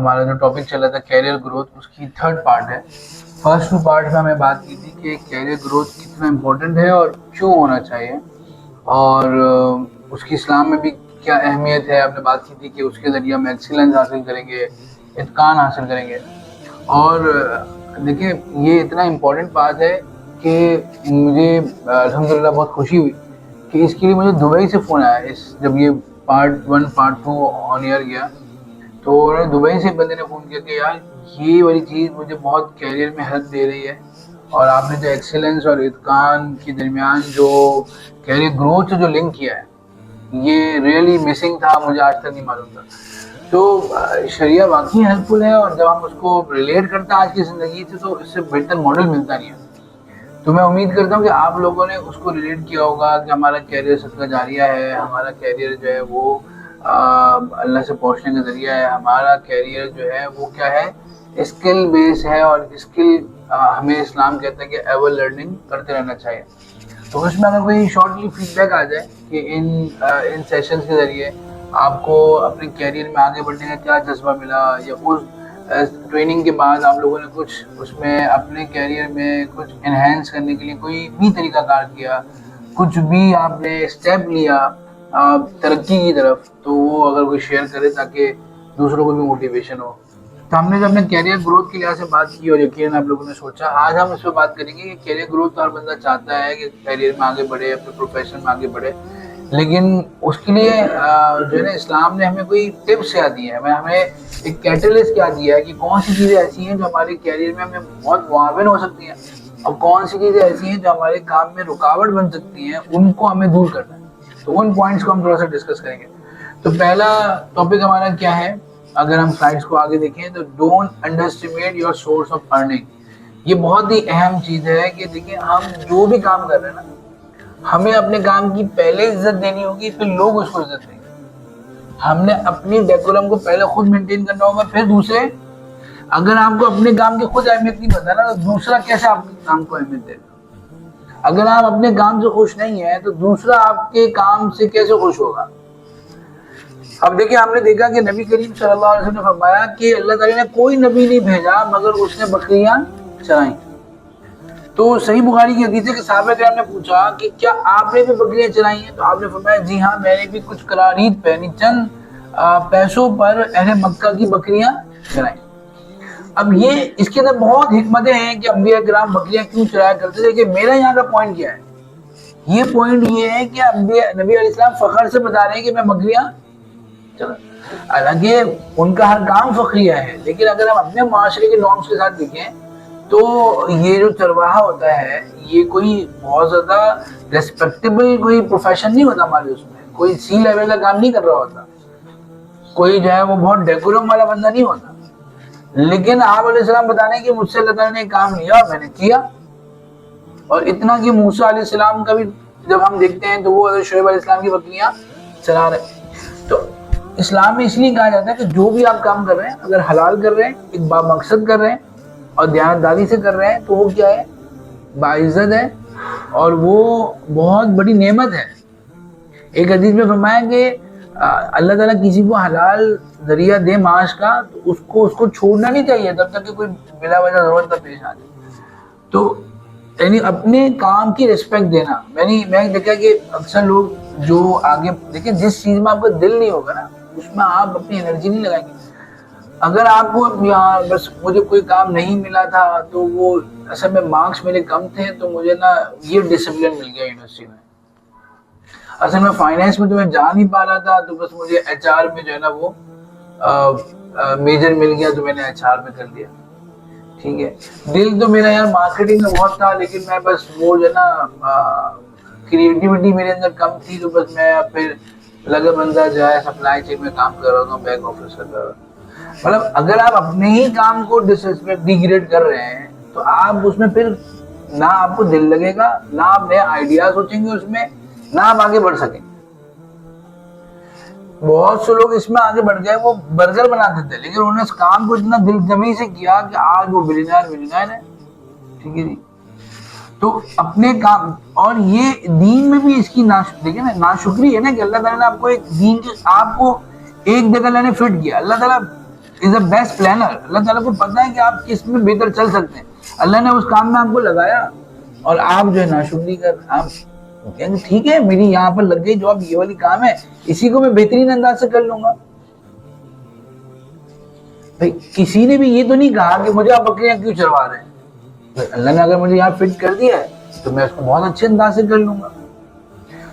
ہمارا جو ٹاپک چل رہا تھا کیریئر گروتھ، اس کی تھرڈ پارٹ ہے. فرسٹ 2 پارٹ میں ہمیں بات کی تھی کہ کیریئر گروتھ کتنا امپورٹنٹ ہے اور کیوں ہونا چاہیے، اور اس کی اسلام میں بھی کیا اہمیت ہے. آپ نے بات کی تھی کہ اس کے ذریعے ہم ایکسیلنس حاصل کریں گے، اتقان حاصل کریں گے. اور دیکھیں یہ اتنا امپورٹنٹ بات ہے کہ مجھے الحمدللہ بہت خوشی ہوئی کہ اس کے لیے مجھے دبئی سے فون آیا. جب یہ پارٹ 1 پارٹ 2 آن ایئر گیا تو دبئی سے بندے نے فون کیا کہ یار یہ والی چیز مجھے بہت کیریئر میں ہیلپ دے رہی ہے، اور آپ نے جو ایکسیلنس اور اتقان کے درمیان جو کیریئر گروتھ سے جو لنک کیا ہے یہ ریئلی مسنگ تھا، مجھے آج تک نہیں معلوم تھا. تو شریعہ واقعی ہیلپ فل ہے، اور جب ہم اس کو ریلیٹ کرتے ہیں آج کی زندگی سے تو اس سے بہتر ماڈل ملتا نہیں ہے. تو میں امید کرتا ہوں کہ آپ لوگوں نے اس کو ریلیٹ کیا ہوگا کہ ہمارا کیریئر صدقہ جاریہ ہے، ہمارا کیریئر جو ہے وہ اللہ سے پہنچنے کا ذریعہ ہے. ہمارا کیریئر جو ہے وہ کیا ہے، اسکل بیس ہے، اور اسکل ہمیں اسلام کہتا ہے کہ ایور لرننگ کرتے رہنا چاہیے. تو اس میں اگر کوئی شارٹلی فیڈ بیک آ جائے کہ ان سیشنز کے ذریعے آپ کو اپنے کیریئر میں آگے بڑھنے کا کیا جذبہ ملا، یا اس ٹریننگ کے بعد آپ لوگوں نے کچھ اس میں اپنے کیریئر میں کچھ انہینس کرنے کے لیے کوئی بھی طریقہ کار کیا، کچھ بھی آپ نے اسٹیپ لیا ترقی کی طرف، تو وہ اگر کوئی شیئر کرے تاکہ دوسروں کو بھی موٹیویشن ہو. تو ہم نے جب اپنے کیریئر گروتھ کے لحاظ سے بات کی، اور یقیناً آپ لوگوں نے سوچا آج ہم اس پہ بات کریں گے کہ کیریئر گروتھ تو ہر بندہ چاہتا ہے کہ کیریئر میں آگے بڑھے، اپنے پروفیشن میں آگے بڑھے، لیکن اس کے لیے جو ہے نا اسلام نے ہمیں کوئی ٹپس کیا دی ہے، ہمیں ایک کیٹلسٹ کیا دیا ہے کہ کون سی چیزیں ایسی ہیں جو ہمارے کیریئر میں ہمیں بہت معاون ہو سکتی ہیں، اور کون سی چیزیں ایسی ہیں جو ہمارے کام میں رکاوٹ بن سکتی ہیں، ان کو ہمیں دور کرنا ہے. تو ان پوائنٹس کو ہم تھوڑا سا ڈسکس کریں گے. تو پہلا ٹاپک ہمارا کیا ہے، اگر ہم سلائڈس کو آگے دیکھیں تو don't under estimate your source of earning. یہ بہت ہی اہم چیز ہے کہ دیکھیں ہم جو بھی کام کر رہے ہیں نا، ہمیں اپنے کام کی پہلے عزت دینی ہوگی، پھر لوگ اس کو عزت دیں گے. ہم نے اپنی ڈیکورم کو پہلے خود مینٹین کرنا ہوگا، پھر دوسرے. اگر آپ کو اپنے کام کی خود اہمیت نہیں پتا نا تو دوسرا کیسے آپ کے کام کو اہمیت دے گا. اگر آپ اپنے کام سے خوش نہیں ہیں تو دوسرا آپ کے کام سے کیسے خوش ہوگا. اب دیکھیں ہم نے دیکھا کہ نبی کریم صلی اللہ علیہ وسلم نے فرمایا کہ اللہ تعالیٰ نے کوئی نبی نہیں بھیجا مگر اس نے بکریاں چرائیں. تو صحیح بخاری کی حدیث ہے کہ صحابہ کرام نے پوچھا کہ کیا آپ نے بھی بکریاں چرائی ہیں؟ تو آپ نے فرمایا جی ہاں، میں نے بھی کچھ قرارید پہنی، چند پیسوں پر اہل مکہ کی بکریاں چرائیں. اب یہ اس کے اندر بہت حکمتیں ہیں کہ انبیاء کرام بکریاں کیوں چرایا کرتے تھے. کہ میرا یہاں کا پوائنٹ کیا ہے، یہ پوائنٹ یہ ہے کہ نبی علیہ السلام فخر سے بتا رہے ہیں کہ میں بکریاں چلا. حالانکہ ان کا ہر کام فخریہ ہے، لیکن اگر ہم اپنے معاشرے کے نارمس کے ساتھ دیکھیں تو یہ جو چرواہا ہوتا ہے یہ کوئی بہت زیادہ ریسپیکٹیبل کوئی پروفیشن نہیں ہوتا ہمارے. اس میں کوئی سی لیول کا کام نہیں کر رہا ہوتا، کوئی جو ہے وہ بہت ڈیکورم والا بندہ نہیں ہوتا. لیکن آپ علیہ السلام بتانے کہ مجھ سے اللہ تعالیٰ نے کام لیا اور میں نے کیا. اور اتنا کہ موسیٰ علیہ السلام کا بھی جب ہم دیکھتے ہیں تو وہ حضرت شعیب علیہ السلام کی بکریاں چلا رہے. تو اسلام میں اس لیے کہا جاتا ہے کہ جو بھی آپ کام کر رہے ہیں اگر حلال کر رہے ہیں، ایک با مقصد کر رہے ہیں اور دیانتداری سے کر رہے ہیں تو وہ کیا ہے، باعزت ہے، اور وہ بہت بڑی نعمت ہے. ایک حدیث میں فرمایا کہ اللہ تعالیٰ کسی کو حلال ذریعہ دے معاش کا تو اس کو چھوڑنا نہیں چاہیے تب تک کہ کوئی بلا وجہ ضرورت نہ پیش آ جائے. تو یعنی اپنے کام کی رسپیکٹ دینا. میں دیکھا کہ اکثر لوگ جو آگے دیکھیں جس چیز میں آپ کا دل نہیں ہوگا نا اس میں آپ اپنی انرجی نہیں لگائیں گے. اگر آپ کو یہاں بس مجھے کوئی کام نہیں ملا تھا تو وہ اصل میں مارکس میرے کم تھے تو مجھے نا یہ ڈسپلن مل گیا یونیورسٹی میں. اصل میں فائنینس میں تو میں جا نہیں پا رہا تھا تو بس مجھے ایچ آر میں جو ہے نا وہ میجر مل گیا تو میں نے ایچ آر میں کر لیا. ٹھیک ہے، دل تو میرا یار مارکیٹنگ میں بہت تھا، لیکن میں بس وہ جو ہے نا کریٹیوٹی میرے اندر کم تھی تو بس میں پھر لگا بندہ جو ہے سپلائی چین میں کام کر رہا ہوں، بیک آفس کر رہا ہوں. مطلب اگر آپ اپنے ہی کام کو ڈیگریڈ کر رہے ہیں تو آپ اس میں پھر نہ آپ کو دل لگے گا، نہ آپ نئے آئیڈیاز سوچیں گے اس میں، نہ آپ آگے بڑھ سکیں. بہت سے لوگ اس میں آگے بڑھ گئے، وہ برگر بناتے تھے لیکن انہوں نے اس کام کو اتنا دل جمی سے کیا کہ آج وہ بلینئر ہے. ٹھیک ہے جی. تو اپنے کام، اور یہ دین میں بھی اس کی دیکھیں نا ناشکری ہے نا کہ اللہ تعالیٰ نے آپ کو ایک دین کے آپ کو ایک جگہ اللہ نے فٹ کیا. اللہ تعالیٰ is the best planner. اللہ تعالیٰ کو پتا ہے کہ آپ کس میں بہتر چل سکتے ہیں. اللہ نے اس کام میں آپ کو لگایا اور آپ جو ہے ناشکری کر آپ کہیں گے ٹھیک ہے میری یہاں پر لگ گئی جاب, یہ والی کام ہے, اسی کو میں بہترین انداز سے کر لوں گا. بھائی کسی نے بھی یہ تو نہیں کہا کہ مجھے آپ بکریاں کیوں چروا رہے ہیں. اللہ نے اگر مجھے یہاں فٹ کر دیا ہے تو میں اس کو بہت اچھے انداز سے کر لوں گا.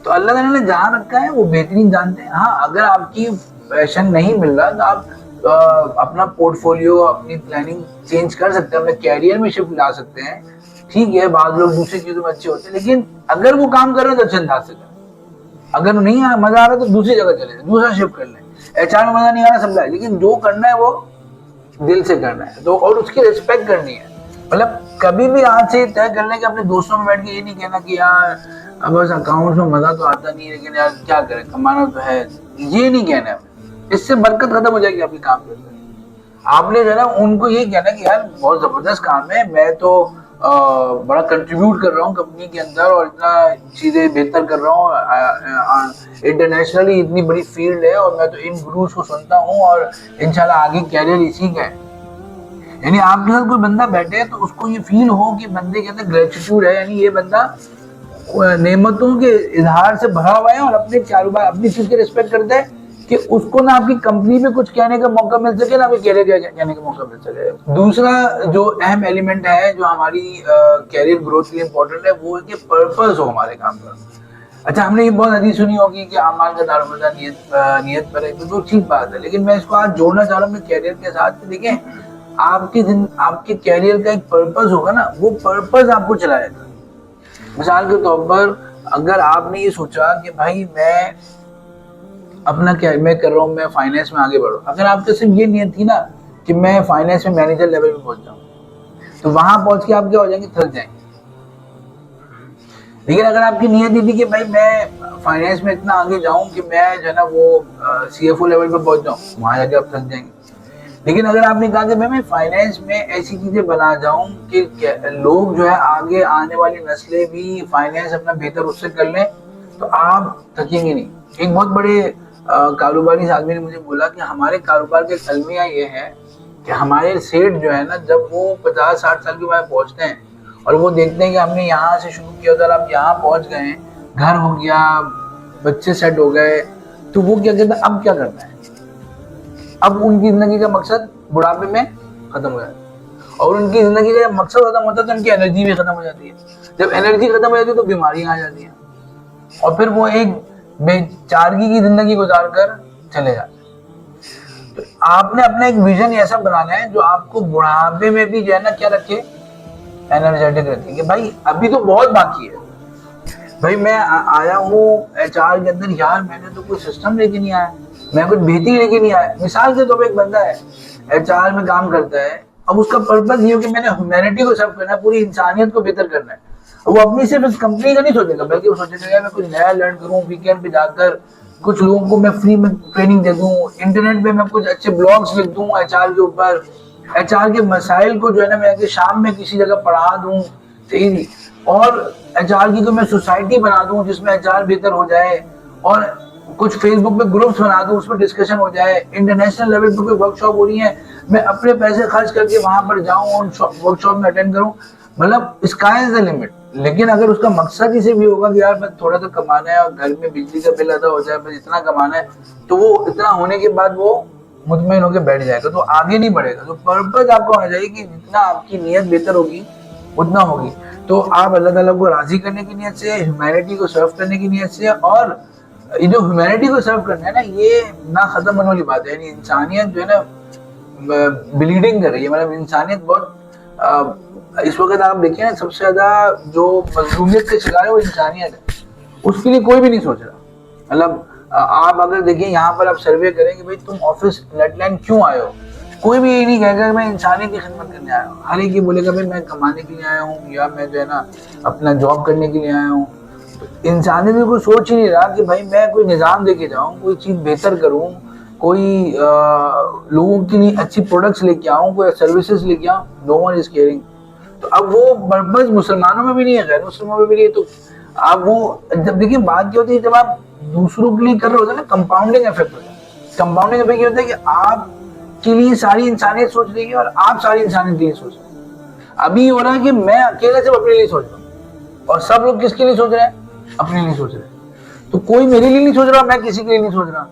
تو اللہ تعالیٰ نے جہاں رکھا ہے وہ بہترین جانتے ہیں. ہاں اگر آپ کی پیشن نہیں مل رہا تو آپ اپنا پورٹ فولیو اپنی پلاننگ چینج کر سکتے ہیں, اپنے کیریئر میں شفٹ لا سکتے ہیں. ٹھیک ہے بعض لوگ دوسری چیزوں میں اچھے ہوتے ہیں, لیکن اگر وہ کام کر رہے ہیں تو اچھے انداز سے کریں. اگر نہیں مزہ آ رہا تو دوسری جگہ چلے جائیں, دوسرا شفٹ کر لیں. HR میں مزہ نہیں آ رہا سمجھا, لیکن جو کرنا ہے وہ دل سے کرنا ہے تو, اور اس کی ریسپیکٹ کرنی ہے. مطلب کبھی بھی آج سے طے کر لیں کہ اپنے دوستوں میں بیٹھ کے یہ نہیں کہنا کہ یار بس اکاؤنٹ میں مزہ تو آتا نہیں لیکن یار کیا کریں کمانا تو ہے, یہ نہیں کہنا ہے. اس سے برکت ختم ہو جائے گی آپ کی کام کرنے. آپ نے جو ہے نا ان کو یہ کہنا کہ یار بہت زبردست کام ہے, میں تو بڑا کنٹریبیوٹ کر رہا ہوں کمپنی کے اندر اور اتنا چیزیں بہتر کر رہا ہوں, انٹرنیشنلی اتنی بڑی فیلڈ ہے اور میں تو ان گروز کو سنتا ہوں اور انشاءاللہ آگے کیریئر اسی کا ہے. یعنی آپ کے ساتھ کوئی بندہ بیٹھے تو اس کو یہ فیل ہو کہ بندے کے اندر گریٹیٹیوڈ ہے, یعنی یہ بندہ نعمتوں کے اظہار سے بھرا ہوا ہے اور اپنے کاروبار اپنی چیز کی ریسپیکٹ کرتا ہے کہ اس کو نہ آپ کی کمپنی میں کچھ کہنے کا موقع مل سکے نہ آپ کے کیریئر کہنے کا موقع مل سکے. دوسرا جو اہم ایلیمنٹ ہے جو ہماری کیریئر گروتھ کے لیے امپورٹنٹ ہے وہ ہے کہ پرپز ہو ہمارے کام کا. اچھا ہم نے یہ بہت حدیث سنی ہوگی کہ اعمال کا دارومدار نیت پر ہے, تو ٹھیک بات ہے, لیکن میں اس کو آج جوڑنا چاہ رہا ہوں کیریئر کے ساتھ. دیکھیں آپ کے کیریئر کا ایک پرپز ہوگا نا, وہ پرپز آپ کو چلائے گا. مثال کے طور پر اگر آپ نے یہ سوچا کہ بھائی میں اپنا کیا میں کر رہا ہوں, میں فائنینس میں آگے بڑھوں, اگر آپ کی صرف یہ نیت تھی نا کہ میں فائنینس میں مینیجر لیول پہ پہنچ جاؤں تو وہاں پہنچ کے آپ کیا ہو جائیں گے, تھک جائیں گے. لیکن اگر آپ کی نیت یہ تھی کہ بھائی میں فائنینس میں اتنا آگے جاؤں کہ میں جو ہے نا وہ CFO لیول پہ پہنچ جاؤں, وہاں جا کے آپ تھک جائیں گے. لیکن اگر آپ نے کہا کہ میں فائنینس میں ایسی چیزیں بنا جاؤں کہ لوگ جو ہے آگے آنے والی نسلیں بھی فائنینس اپنا بہتر اس سے کر لیں, تو آپ تھکیں گے نہیں. ایک بہت بڑے کاروباری آدمی نے مجھے بولا کہ ہمارے کاروبار کے المیہ یہ ہے کہ ہمارے سیٹ جو ہے نا جب وہ 50-60 سال کے بعد پہنچتے ہیں اور وہ دیکھتے ہیں کہ ہم نے یہاں سے شروع کیا تھا, آپ یہاں پہنچ گئے ہیں, گھر ہو گیا, بچے سیٹ ہو گئے, تو وہ کیا کہتے ہیں اب کیا کرنا ہے. اب ان کی زندگی کا مقصد بڑھاپے میں ختم ہو جاتا ہے, اور ان کی زندگی کا مقصد ختم ہوتا ہے تو ان کی انرجی بھی ختم ہو جاتی ہے. جب انرجی ختم ہو جاتی ہے تو بیماریاں آ جاتی ہیں اور پھر وہ ایک بے چارگی کی زندگی گزار کر چلے جاتے ہیں. تو آپ نے اپنا ایک ویژن ایسا بنانا ہے جو آپ کو بڑھاپے میں بھی جو ہے نا کیا رکھے, انرجیٹک رکھے کہ بھائی ابھی تو بہت باقی ہے. بھائی میں آیا ہوں HR کے اندر, یار میں نے تو کوئی سسٹم لے کے نہیں آیا, میں کچھ بہتری لے کے نہیں آیا. مثال کے طور پہ ایک بندہ ہے HR میں کام کرتا ہے, اب اس کا پرپز یہ ہو کہ میں نے ہیومینٹی کو سرو کرنا ہے, پوری انسانیت کو بہتر کرنا ہے. وہ اپنی صرف اس کمپنی کا نہیں سوچے گا بلکہ وہ سوچے گا میں کچھ نیا لرن کروں, ویکینڈ پہ جا کر کچھ لوگوں کو میں فری میں ٹریننگ دے دوں, انٹرنیٹ پہ میں کچھ اچھے بلاگس لکھ دوں HR کے اوپر, HR کے مسائل کو جو ہے نا میں شام میں کسی جگہ پڑھا دوں, اور HR کی تو میں سوسائٹی بنا دوں جس میں HR بہتر ہو جائے, اور کچھ فیس بک پہ گروپس بنا دوں اس پہ ڈسکشن ہو جائے. انٹرنیشنل لیول پہ کوئی ورک شاپ ہو رہی ہے, میں اپنے پیسے خرچ کر کے وہاں پر جاؤں اور ورک شاپ میں اٹینڈ کروں. مطلب اسکائی از دی لمٹ. لیکن اگر اس کا مقصد اسے بھی ہوگا کہ یار میں تھوڑا سا کمانا ہے اور گھر میں بجلی کا بل ادا ہو جائے, بس اتنا کمانا ہے, تو وہ اتنا ہونے کے بعد وہ مطمئن ہو کے بیٹھ جائے گا, تو آگے نہیں بڑھے گا. تو پرپز آپ کو ہونا چاہیے کہ جتنا آپ کی نیت بہتر ہوگی اتنا ہوگی. تو آپ اللہ تعالیٰ کو راضی کرنے کی نیت سے, ہیومینٹی کو سرو کرنے کی نیت سے, اور یہ جو ہیومینٹی کو سرو کرنا ہے نا یہ نہ ختم ہونے والی بات ہے. یعنی انسانیت جو ہے نا بلیڈنگ کر رہی ہے, مطلب انسانیت بہت اس وقت آپ دیکھیں نا سب سے زیادہ جو مظلومیت کے شکار ہے وہ انسانیت ہے, اس کے لیے کوئی بھی نہیں سوچ رہا. مطلب آپ اگر دیکھیں یہاں پر آپ سروے کریں کہ بھائی تم آفس نیٹ لائن کیوں آئے ہو, کوئی بھی یہ نہیں کہے گا کہ میں انسانیت کی خدمت کرنے آیا ہوں. ہر ایک یہ بولے گا بھائی میں کمانے کے لیے آیا ہوں یا میں جو ہے نا اپنا جاب کرنے کے لیے آیا ہوں. تو انسانیت میں کوئی سوچ ہی نہیں رہا کہ بھائی میں کوئی نظام دے کے جاؤں, کوئی چیز بہتر کروں, کوئی لوگوں کے لیے اچھی پروڈکٹس لے کے آؤں, کوئی سروسز لے کے آؤں. نو ون از کیئرنگ. تو اب وہ پرپز مسلمانوں میں بھی نہیں ہے, غیر مسلموں میں بھی نہیں ہے. تو اب وہ جب دیکھیں بات کیا ہوتی ہے, جب آپ دوسروں کے لیے کر رہے ہوتے ہیں نا کمپاؤنڈنگ افیکٹ ہوتا ہے. کمپاؤنڈنگ افیکٹ یہ ہوتا ہے کہ آپ کے لیے ساری انسانیت سوچ رہی ہے اور آپ ساری انسانیت کے لیے سوچ رہے ہیں. ابھی یہ ہو رہا ہے کہ میں اکیلے صرف اپنے لیے سوچ رہا ہوں اور سب لوگ کس کے لیے سوچ رہے ہیں؟ اپنے لیے سوچ رہے ہیں. تو کوئی میرے لیے نہیں سوچ رہا, میں کسی کے لیے نہیں سوچ رہا,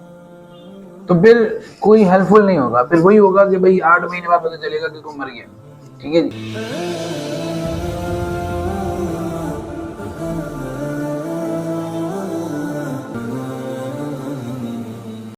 تو پھر کوئی ہیلپ فل نہیں ہوگا. پھر وہی ہوگا کہ بھائی 8 مہینے بعد پتہ چلے گا کہ کوئی مر گیا. ٹھیک ہے جی.